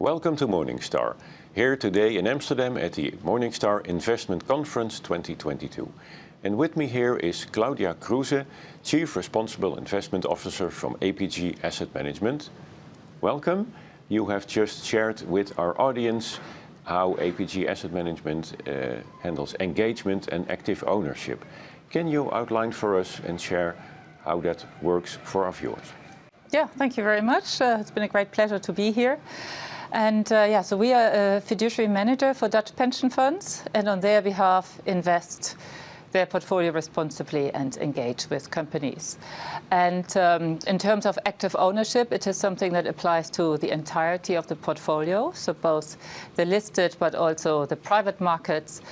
Welcome to Morningstar, here today in Amsterdam at the Morningstar Investment Conference 2022. And with me here is Claudia Kruse, Chief Responsible Investment Officer from APG Asset Management. Welcome. You have just shared with our audience how APG Asset Management handles engagement and active ownership. Can you outline for us and share how that works for our viewers? Yeah, thank you very much. It's been a great pleasure to be here. And so we are a fiduciary manager for Dutch pension funds, and on their behalf invest their portfolio responsibly and engage with companies. And in terms of active ownership, it is something that applies to the entirety of the portfolio, so both the listed but also the private markets.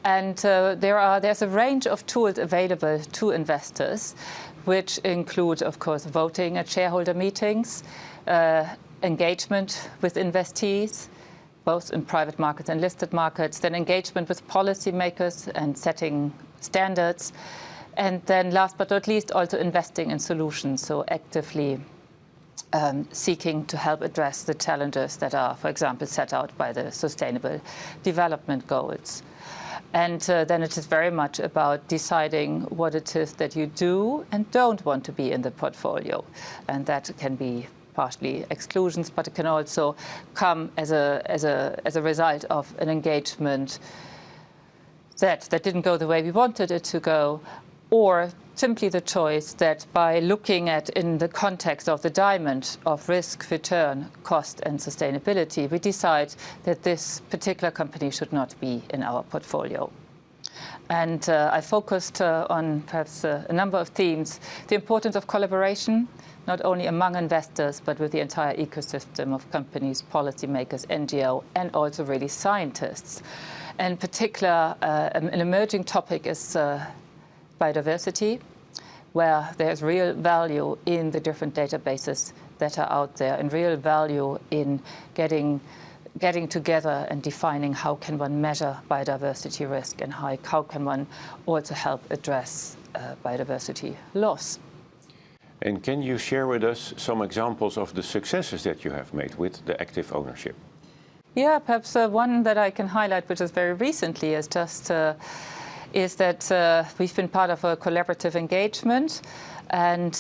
And there's a range of tools available to investors, which include, of course, voting at shareholder meetings, engagement with investees, both in private markets and listed markets, then engagement with policymakers and setting standards, and then last but not least, also investing in solutions, so actively seeking to help address the challenges that are, for example, set out by the Sustainable Development Goals. And then it is very much about deciding what it is that you do and don't want to be in the portfolio, and that can be partially exclusions, but it can also come as a result of an engagement that didn't go the way we wanted it to go, or simply the choice that by looking at in the context of the diamond of risk, return, cost and sustainability, we decide that this particular company should not be in our portfolio. And I focused on perhaps a number of themes: the importance of collaboration, not only among investors, but with the entire ecosystem of companies, policymakers, NGO, and also really scientists. In particular, an emerging topic is biodiversity, where there's real value in the different databases that are out there, and real value in getting together and defining how can one measure biodiversity risk, and how can one also help address biodiversity loss. And can you share with us some examples of the successes that you have made with the active ownership? Yeah, perhaps one that I can highlight, which is very recently, is that we've been part of a collaborative engagement, and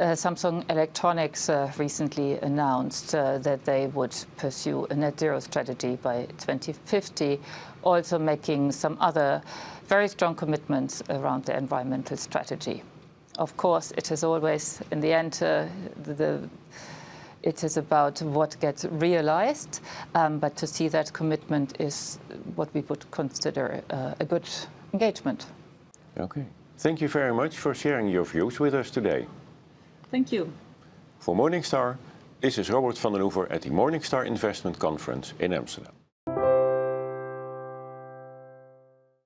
Samsung Electronics recently announced that they would pursue a net zero strategy by 2050, also making some other very strong commitments around the environmental strategy. Of course, it is always, in the end, it is about what gets realized, but to see that commitment is what we would consider a good engagement. Okay. Thank you very much for sharing your views with us today. Thank you. For Morningstar, this is Robert van den Oever at the Morningstar Investment Conference in Amsterdam.